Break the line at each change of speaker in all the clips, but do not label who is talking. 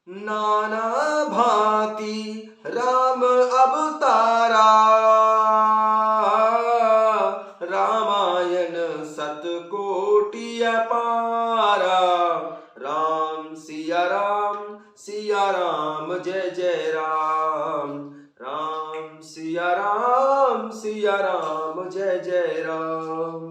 नाना भांति राम अवतारा, रामायण सतकोटि अपारा। राम सिया राम जय जय राम। राम सिया राम जय जय राम।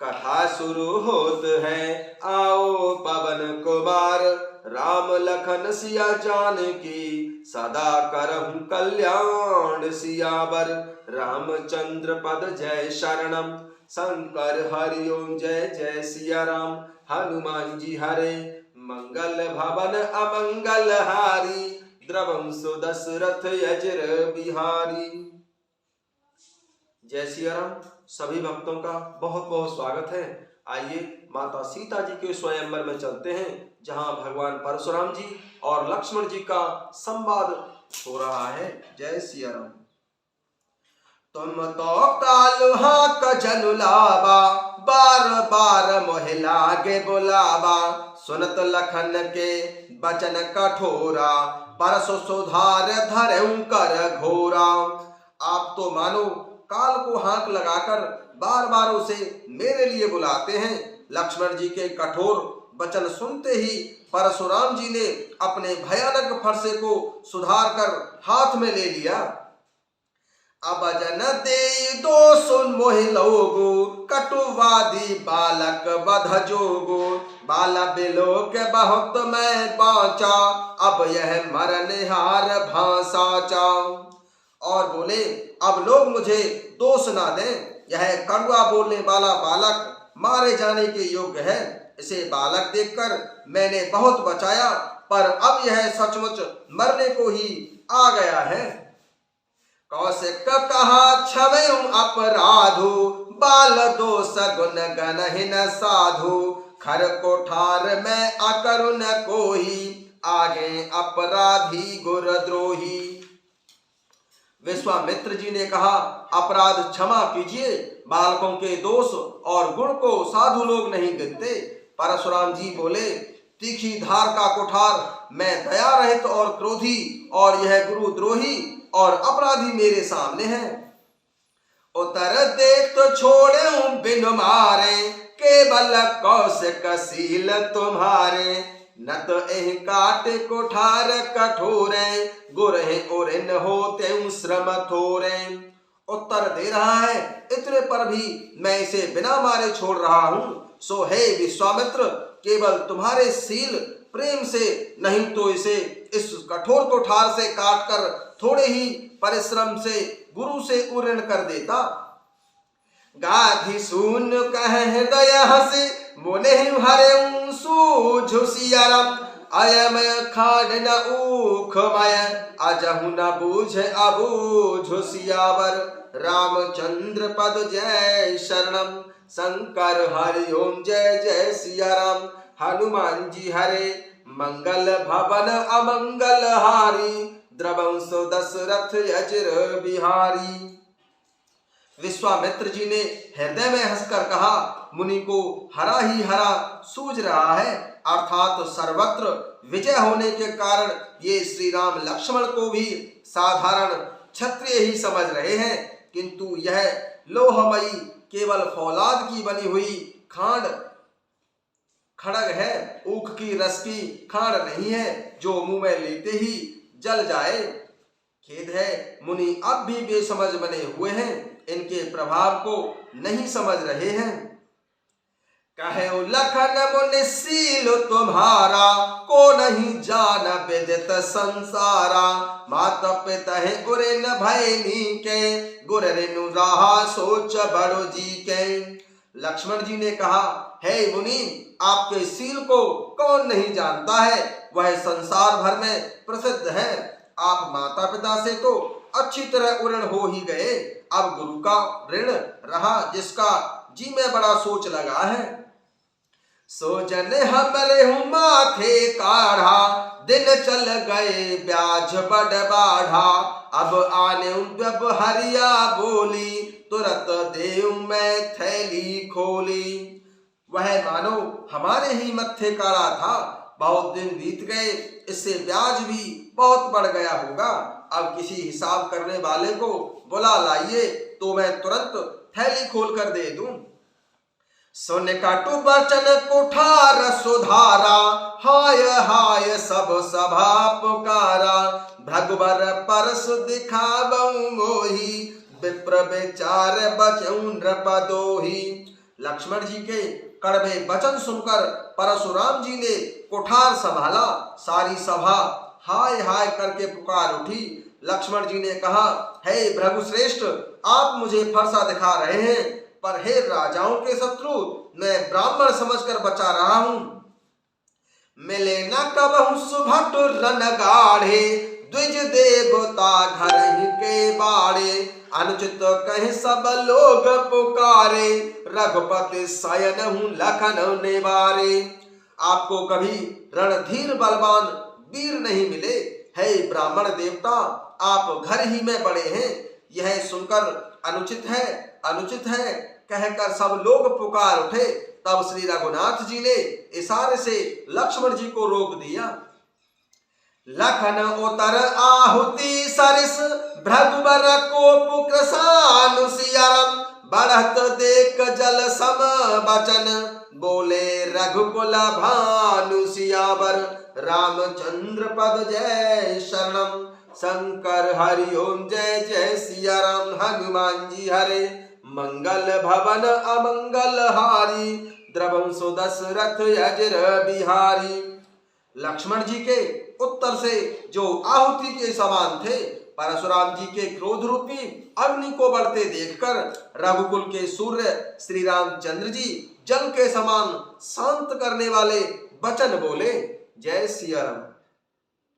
कथा शुरू होत है, आओ पवन कुमार। राम लखन सिया जानकी, सदा करहु कल्याण सियावर। रामचंद्र पद जय शरणम, शंकर हरि ओम जय जय सिया राम। हनुमान जी हरे, मंगल भवन अमंगल हारी। द्रवं सुदशरथ अजर बिहारी। जय सिया राम। सभी भक्तों का बहुत बहुत स्वागत है। आइए माता सीता जी के स्वयंवर में चलते हैं, जहां भगवान परशुराम जी और लक्ष्मण जी का संवाद हो रहा है। जय सिया राम। तुम तो कालुहा का जनुलावा, बार बार मोहे लागे बुलावा। सुनत लखन के बचन कठोरा, परसो सुधार धरऊं कर घोरा। आप तो मानो काल को हाथ लगाकर बार बार उसे मेरे लिए बुलाते हैं। लक्ष्मण जी के कठोर वचन सुनते ही परशुराम जी ने अपने भयानक फरसे को सुधार कर हाथ में ले लिया। अब जन दे दो सुन मोहि लोगो, कटुवादी बालक बध जोगो। बाला बिलोक बहुत मैं बाँचा, अब यह मरनिहार भांसा। और बोले, अब लोग मुझे दोष ना दें। यह कड़वा बोलने वाला बालक मारे जाने के योग्य है। इसे बालक देखकर मैंने बहुत बचाया, पर अब यह सचमुच मरने को ही आ गया है। कौशिक कहा क्षमयु अपराधो, बाल दोष गुण गनहि न साधु। खर कोठार में अकरुण कोही, आगे अपराधी गुरद्रोही। विश्वामित्र जी ने कहा, अपराध क्षमा कीजिए। बालकों के दोष और गुण को साधु लोग नहीं गिनते। परशुराम जी बोले, तीखी धार का कुठार मैं दया रहित और क्रोधी, और यह गुरुद्रोही और अपराधी मेरे सामने है। उतर दे तो छोड़े बिन मारे, केवल कौशिक सील तुम्हारे। न तो एह काटे कोठार कठोरे, गुरहे उरिन होते श्रम थोरे। उत्तर दे रहा है, इतने पर भी मैं इसे बिना मारे छोड़ रहा हूँ। सो हे विश्वामित्र, केवल तुम्हारे सील प्रेम से, नहीं तो इसे इस कठोर कोठार से काटकर थोड़े ही परिश्रम से गुरु से उऋण कर देता। गाधी सुन कह हृदय हसे, मोने हरे सूझ सिया राम। अयमय खाड न ऊखमय, अजहु न बूझ अबूझ सियावर। रामचंद्र पद जय शरणम, शंकर हरि ओम जय जय सिया राम। हनुमान जी हरे, मंगल भवन अमंगल हारी। द्रवं सुदशरथ अजर बिहारी। विश्वामित्र जी ने हृदय में हंसकर कहा, मुनि को हरा ही हरा सूझ रहा है, अर्थात सर्वत्र विजय होने के कारण ये श्री राम लक्ष्मण को भी साधारण क्षत्रिय ही समझ रहे हैं। किंतु यह लोहमयी केवल फौलाद की बनी हुई खांड खड़ग है, ऊख की रस की खांड नहीं है, जो मुंह में लेते ही जल जाए। खेद है, मुनि अब भी बेसमझ बने हुए हैं, इनके प्रभाव को नहीं समझ रहे हैं। कहे लखन मुनि सील तुम्हारा, को नहीं जान विदित संसारा। माता पिता है उरिन भैनी के, गुर रेनु रहा सोच बड़ो जी के। लक्ष्मण जी ने कहा, हे मुनि, आपके सील को कौन नहीं जानता है, वह संसार भर में प्रसिद्ध है। आप माता पिता से तो अच्छी तरह उऋण हो ही गए, अब गुरु का ऋण रहा जिसका जी में बड़ा सोच लगा है। सो जन हमरे माथे काढ़ा, दिन चल गए ब्याज बड़ बाढ़ा। अब आने जब हरिया बोली, तुरत देव मैं थैली खोली। वह मानो हमारे ही मत्थे काढ़ा था, बहुत दिन बीत गए, इससे ब्याज भी बहुत बढ़ गया होगा। अब किसी हिसाब करने वाले को बुला लाइए तो मैं तुरंत थैली खोल कर दे दूं। सुन कटु वचन कुठार सुधारा, हाय हाय सब सभा पुकारा। भगवर परस दिखावऊ मोही, विप्र विचार बचऊ नृपदोही। लक्ष्मण जी के कड़वे वचन सुनकर परशुराम जी ने कुठार संभाला। सारी सभा हाय हाय करके पुकार उठी। लक्ष्मण जी ने कहा, हे भृगुश्रेष्ठ, आप मुझे फरसा दिखा रहे हैं, पर हे राजाओं के शत्रु, मैं ब्राह्मण समझकर बचा रहा हूं। मिले न कबहु सुभट रन गाढ़े, द्विज देवता घर ही के बाड़े। अनुचित कहीं सब लोग पुकारे, रघुपति शयन हूं लखन निवारे। आपको कभी रणधीर बलवान वीर नहीं मिले। हे ब्राह्मण देवता, आप घर ही में बड़े हैं, यह सुनकर अनुचित है कहकर सब लोग पुकार उठे। तब श्री रघुनाथ जी ने इशारे से लक्ष्मण जी को रोक दिया। लखन उतर आहुति सरिस, भृगुबर कोप कृशानुसियरम। बढ़त देख जल सम बचन, बोले रघुकुल भानु सियावर। रामचंद्र पद जय शरणम, शंकर हरि ओम जय जय सिया राम। हनुमान जी हरे, मंगल भवन अमंगल हारी। द्रवंसो दशरथ अजर बिहारी। लक्ष्मण जी के उत्तर से जो आहुति के समान थे, परशुराम जी के क्रोध रूपी अग्नि को बढ़ते देखकर रघुकुल के सूर्य श्री रामचंद्र जी जल के समान शांत करने वाले वचन बोले। जय सिया राम।